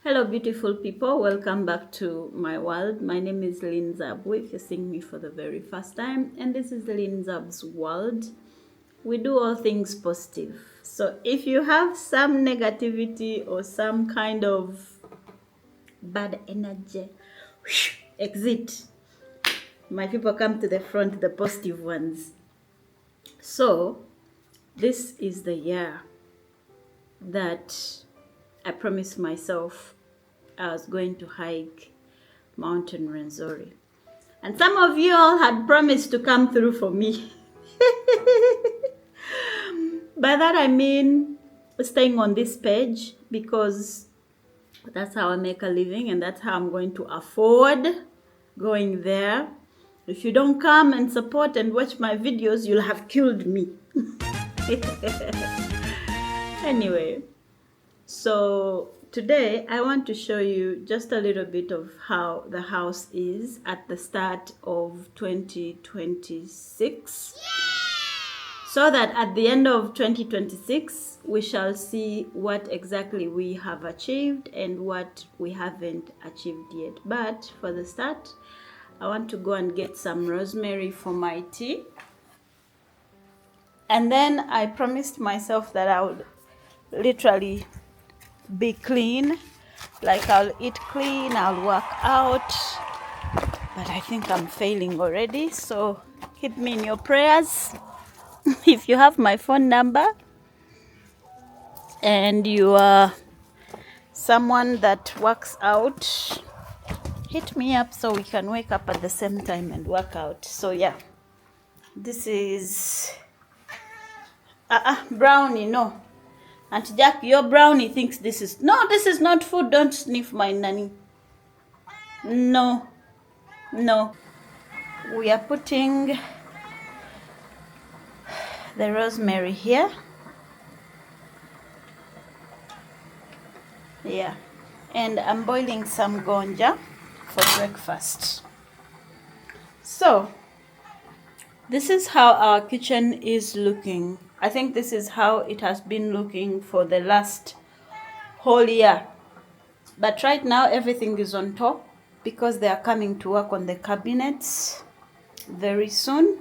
Hello beautiful people, welcome back to my world. My name is Lynn Zabwe if you're seeing me for the very first time, and this is Lynn Zab's world. We do all things positive. So if you have some negativity or some kind of bad energy, exit. My people come to the front, the positive ones. So this is the year that I promised myself I was going to hike Mountain Renzori. And some of you all had promised to come through for me. By that I mean staying on this page, because that's how I make a living and that's how I'm going to afford going there. If you don't come and support and watch my videos, you'll have killed me. Anyway, so today I want to show you just a little bit of how the house is at the start of 2026. So that at the end of 2026, we shall see what exactly we have achieved and what we haven't achieved yet. But for the start, I want to go and get some rosemary for my tea. And then I promised myself that I would literally be clean. Like I'll eat clean, I'll work out. But I think I'm failing already. So keep me in your prayers. If you have my phone number and you are someone that works out, hit me up so we can wake up at the same time and work out. So yeah, this is brownie. No, Auntie Jack, your brownie thinks this is this is not food. Don't sniff my nanny. No, we are putting the rosemary here. Yeah, and I'm boiling some gonja for breakfast. So this is how our kitchen is looking. I think this is how it has been looking for the last whole year. But right now everything is on top because they are coming to work on the cabinets very soon.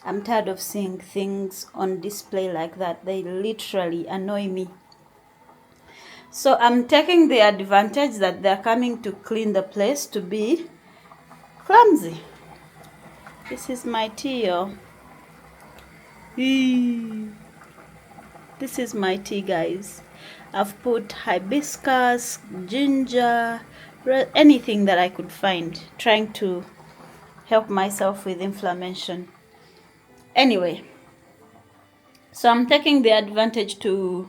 I'm tired of seeing things on display like that. They literally annoy me. So I'm taking the advantage that they're coming to clean the place to be clumsy. This is my tea, y'all. This is my tea, guys. I've put hibiscus, ginger, anything that I could find, trying to help myself with inflammation. Anyway, so I'm taking the advantage to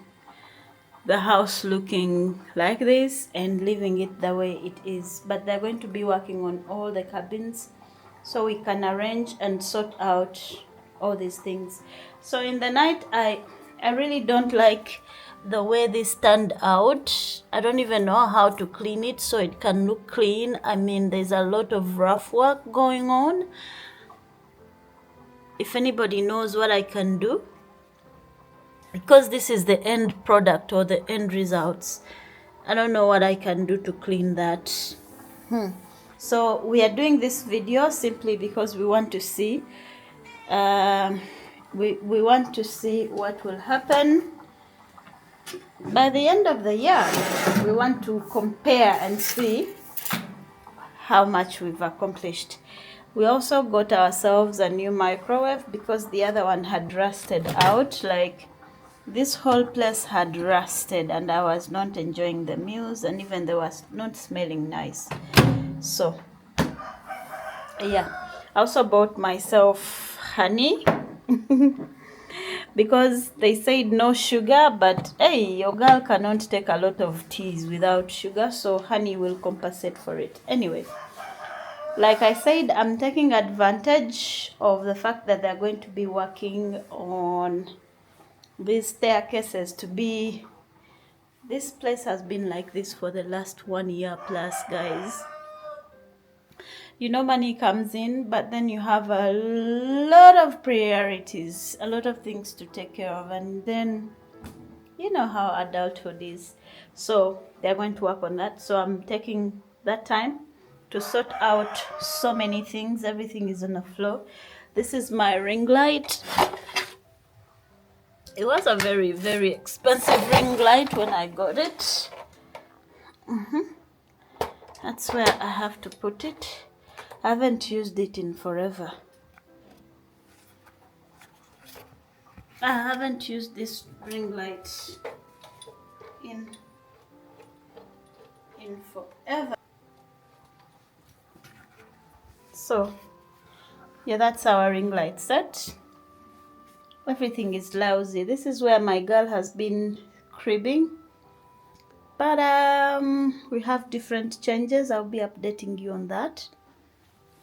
the house looking like this and leaving it the way it is. But they're going to be working on all the cabins so we can arrange and sort out all these things. So in the night, I really don't like the way this turned out. I don't even know how to clean it so it can look clean. I mean, there's a lot of rough work going on. If anybody knows what I can do, because this is the end product or the end results, I don't know what I can do to clean that. So we are doing this video simply because we want to see we want to see what will happen by the end of the year. We want to compare and see how much we've accomplished. We also got ourselves a new microwave because the other one had rusted out. Like, this whole place had rusted and I was not enjoying the meals, and even they was not smelling nice. So yeah, I also bought myself honey because they said no sugar, but hey, your girl cannot take a lot of teas without sugar, so honey will compensate for it. Anyway, like I said, I'm taking advantage of the fact that they're going to be working on these staircases to be... This place has been like this for the last 1 year plus, guys. You know, money comes in, but then you have a lot of priorities, a lot of things to take care of, and then you know how adulthood is. So they're going to work on that. So I'm taking that time to sort out so many things. Everything is on the floor. This is my ring light. It was a very, very expensive ring light when I got it. That's where I have to put it. I haven't used it in forever. I haven't used this ring light in forever. So yeah, that's our ring light set. Everything is lousy. This is where my girl has been cribbing. But we have different changes. I'll be updating you on that.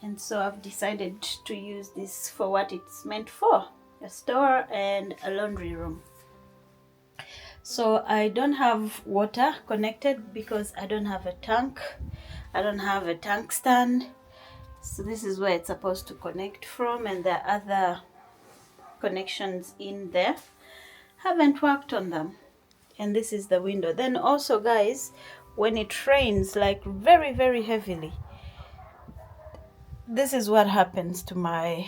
And so I've decided to use this for what it's meant for, a store and a laundry room. So I don't have water connected because I don't have a tank. I don't have a tank stand. So this is where it's supposed to connect from, and there are other connections in there. Haven't worked on them. And this is the window. Then also, guys, when it rains like very, very heavily, this is what happens to my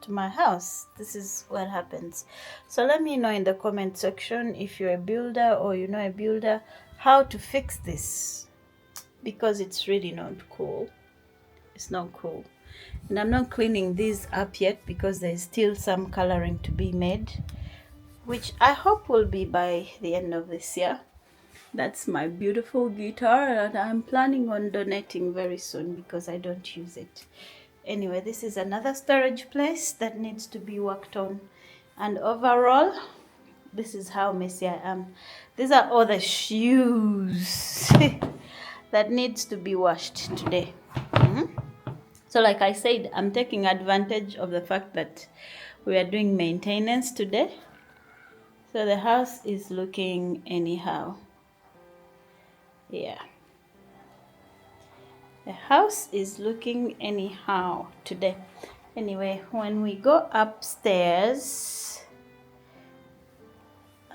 house. This is what happens. So let me know in the comment section if you're a builder or you know a builder how to fix this, because it's really not cool. It's not cool. And I'm not cleaning these up yet because there's still some coloring to be made, which I hope will be by the end of this year. That's my beautiful guitar, and I'm planning on donating very soon because I don't use it. Anyway, this is another storage place that needs to be worked on. And overall, this is how messy I am. These are all the shoes that needs to be washed today. So like I said, I'm taking advantage of the fact that we are doing maintenance today. So the house is looking anyhow. Yeah. The house is looking anyhow today. Anyway, when we go upstairs,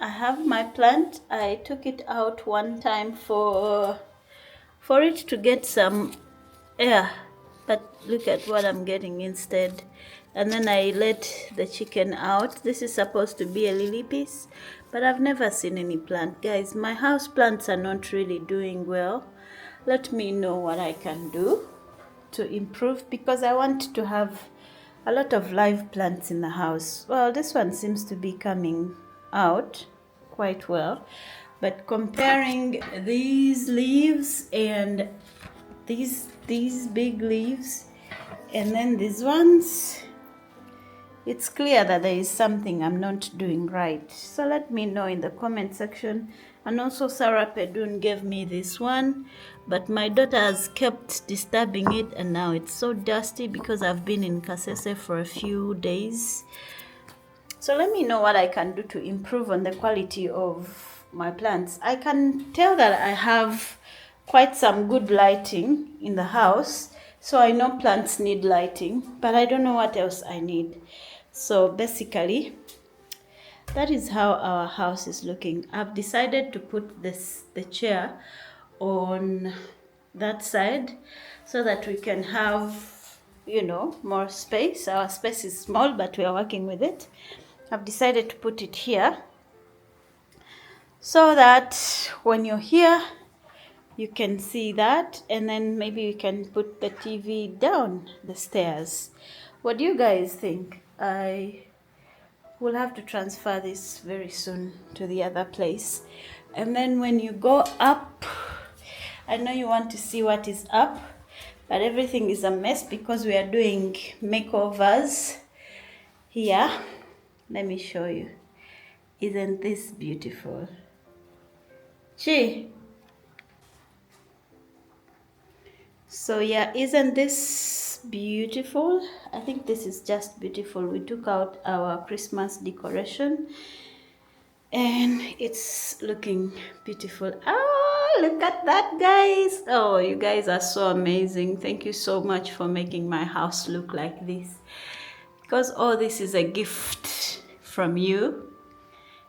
I have my plant. I took it out one time for it to get some air, but look at what I'm getting instead. And then I let the chicken out. This is supposed to be a lily piece, but I've never seen any plant. Guys, my house plants are not really doing well. Let me know what I can do to improve, because I want to have a lot of live plants in the house. Well, this one seems to be coming out quite well, but comparing these leaves and these big leaves and then these ones, it's clear that there is something I'm not doing right. So let me know in the comment section. And also Sarah Pedun gave me this one, but my daughter has kept disturbing it, and now it's so dusty because I've been in Kasese for a few days. So let me know what I can do to improve on the quality of my plants. I can tell that I have quite some good lighting in the house, so I know plants need lighting, but I don't know what else I need. So basically, that is how our house is looking. I've decided to put the chair on that side so that we can have, you know, more space. Our space is small, but we are working with it. I've decided to put it here so that when you're here, you can see that, and then maybe we can put the TV down the stairs. What do you guys think? I will have to transfer this very soon to the other place. And then when you go up, I know you want to see what is up, but everything is a mess because we are doing makeovers here. Let me show you. Isn't this beautiful? Gee. So yeah, isn't this beautiful? I think this is just beautiful. We took out our Christmas decoration and it's looking beautiful. Oh, look at that, guys. Oh, you guys are so amazing. Thank you so much for making my house look like this, because all this is a gift from you.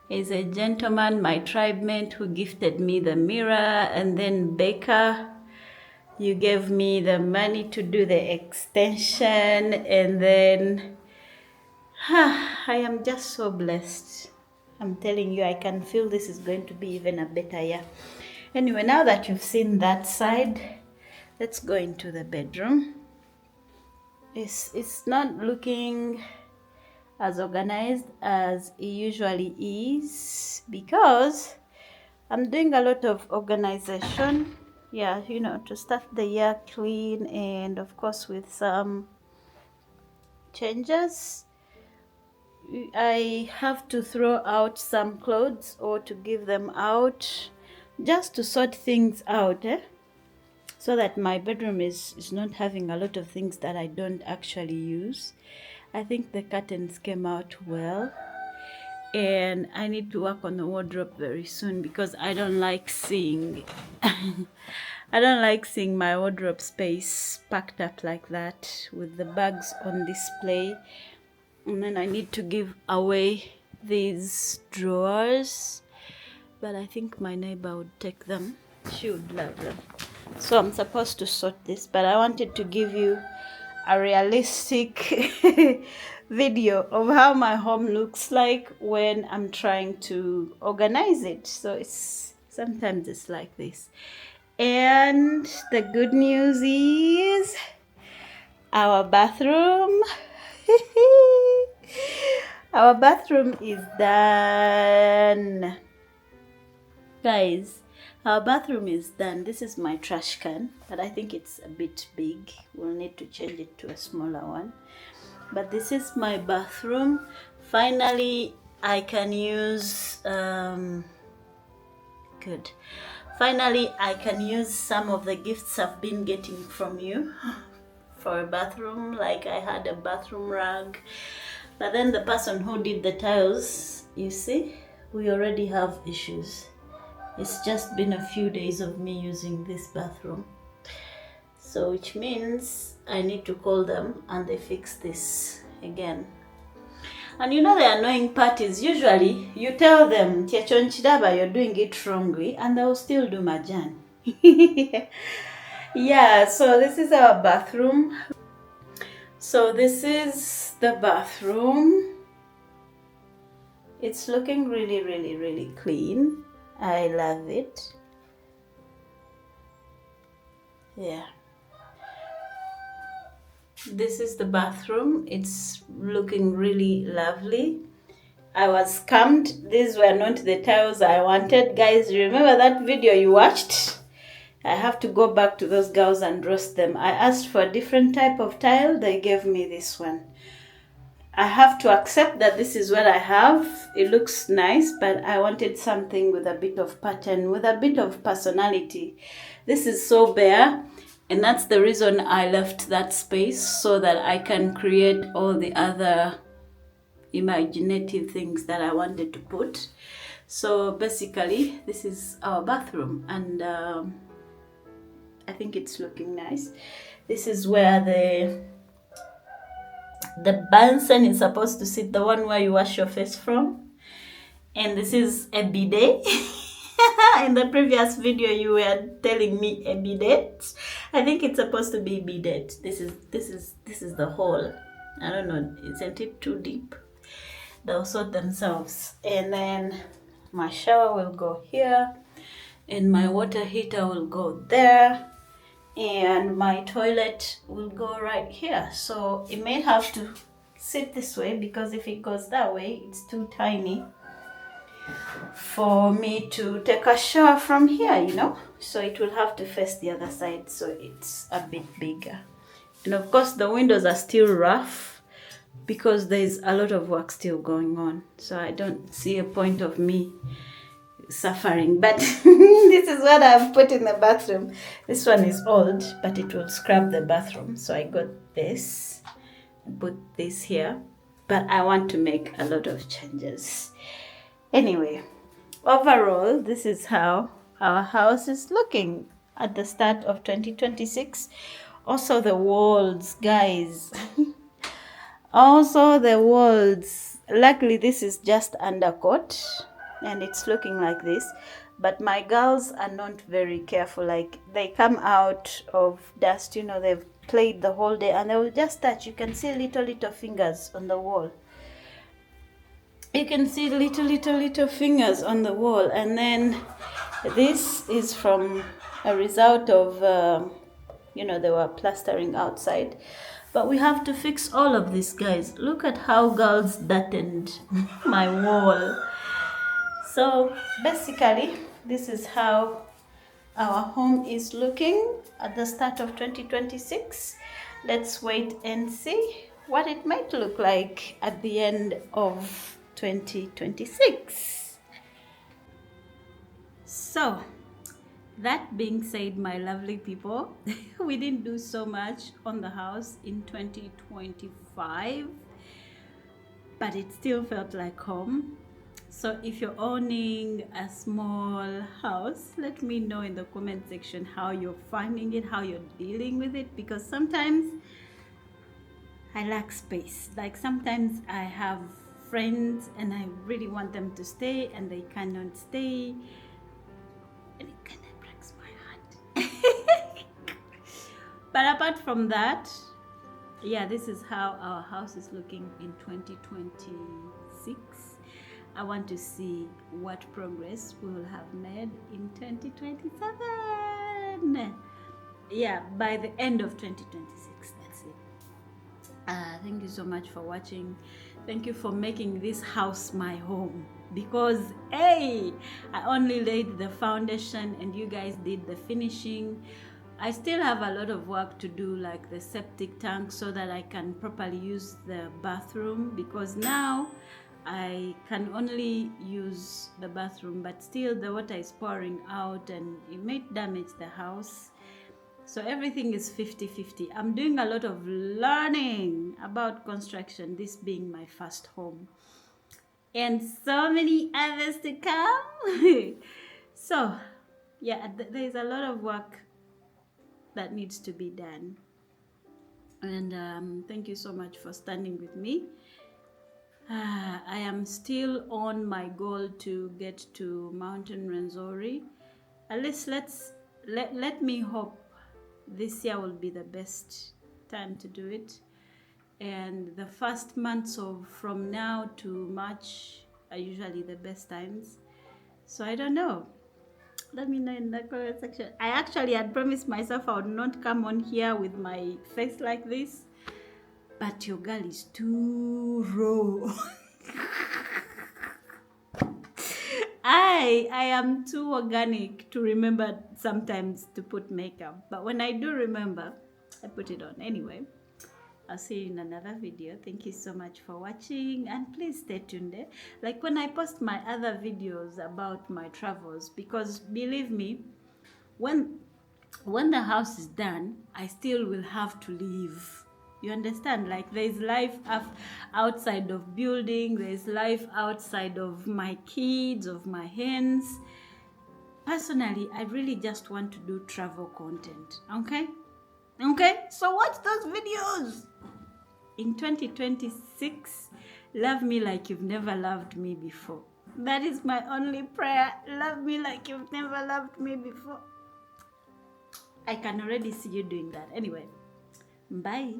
is a gentleman, my tribe mate, who gifted me the mirror, and then Baker, you gave me the money to do the extension, and then I am just so blessed. I'm telling you, I can feel this is going to be even a better year. Anyway, now that you've seen that side, let's go into the bedroom. It's not looking as organized as it usually is because I'm doing a lot of organization. Yeah, you know, to start the year clean and of course with some changes. I have to throw out some clothes or to give them out just to sort things out, so that my bedroom is not having a lot of things that I don't actually use. I think the curtains came out well, and I need to work on the wardrobe very soon because I don't like seeing I don't like seeing my wardrobe space packed up like that with the bags on display. And then I need to give away these drawers, but I think my neighbor would take them. She would love them. So I'm supposed to sort this, but I wanted to give you a realistic video of how my home looks like when I'm trying to organize it. So sometimes it's like this. And the good news is our bathroom. Our bathroom is done. Guys, our bathroom is done. This is my trash can, but I think it's a bit big. We'll need to change it to a smaller one. But this is my bathroom. Finally, I can use Finally, I can use some of the gifts I've been getting from you for a bathroom. Like I had a bathroom rug, but then the person who did the tiles, you see, we already have issues. It's just been a few days of me using this bathroom. So which means I need to call them and they fix this again. And you know the annoying part is usually you tell them, Tiachonchidaba, you're doing it wrongly, and they'll still do majan. Yeah, so this is our bathroom. So this is the bathroom. It's looking really, really, really clean. I love it. Yeah. This is the bathroom. It's looking really lovely. I was scammed. These were not the tiles I wanted. Guys, remember that video you watched? I have to go back to those girls and roast them. I asked for a different type of tile. They gave me this one. I have to accept that this is what I have. It looks nice, but I wanted something with a bit of pattern, with a bit of personality. This is so bare. And that's the reason I left that space, so that I can create all the other imaginative things that I wanted to put. So basically, this is our bathroom, and I think it's looking nice. This is where the basin is supposed to sit, the one where you wash your face from. And this is a bidet. In the previous video you were telling me a bidet. I think it's supposed to be bidet. This is the hole. I don't know, isn't it too deep? They'll sort themselves. And then my shower will go here, and my water heater will go there, and my toilet will go right here. So it may have to sit this way, because if it goes that way, it's too tiny for me to take a shower from here, you know. So it will have to face the other side, so it's a bit bigger. And of course the windows are still rough because there's a lot of work still going on, so I don't see a point of me suffering. But this is what I've put in the bathroom. This one is old, but it will scrub the bathroom, so I got this and put this here. But I want to make a lot of changes. Anyway, overall, this is how our house is looking at the start of 2026. Also the walls, guys. Also the walls. Luckily, this is just undercoat. and it's looking like this. But my girls are not very careful. Like, they come out of dust, you know, they've played the whole day, and they will just touch. You can see little fingers on the wall. You can see little fingers on the wall. And then this is from a result of you know, they were plastering outside. But we have to fix all of this, guys. Look at how girls dartened my wall. So basically, this is how our home is looking at the start of 2026. Let's wait and see what it might look like at the end of 2026. So, that being said, my lovely people, we didn't do so much on the house in 2025, but it still felt like home. So if you're owning a small house, let me know in the comment section how you're finding it, how you're dealing with it, because sometimes I lack space. Like, sometimes I have friends and I really want them to stay and they cannot stay, and it kind of breaks my heart. But apart from that, yeah, this is how our house is looking in 2026. I want to see what progress we will have made in 2027. Yeah, by the end of 2026. That's it. Thank you so much for watching. Thank you for making this house my home, because hey, I only laid the foundation and you guys did the finishing. I still have a lot of work to do, like the septic tank, so that I can properly use the bathroom, because now I can only use the bathroom, but still the water is pouring out and it may damage the house. So everything is 50-50. I'm doing a lot of learning about construction, this being my first home, and so many others to come. So yeah, there's a lot of work that needs to be done. And thank you so much for standing with me. I am still on my goal to get to Mountain Renzori. At least let me hope this year will be the best time to do it. And the first months of from now to March are usually the best times. So I don't know. Let me know in the comment section. I actually had promised myself I would not come on here with my face like this, but your girl is too raw. I am too organic to remember sometimes to put makeup, but when I do remember, I put it on anyway. I'll see you in another video. Thank you so much for watching, and please stay tuned. Like when I post my other videos about my travels, because believe me, when the house is done, I still will have to leave. You understand? Like, there's life outside of building, there's life outside of my kids, of my hens. Personally, I really just want to do travel content. Okay, so watch those videos. In 2026, love me like you've never loved me before. That is my only prayer. Love me like you've never loved me before. I can already see you doing that. Anyway, bye.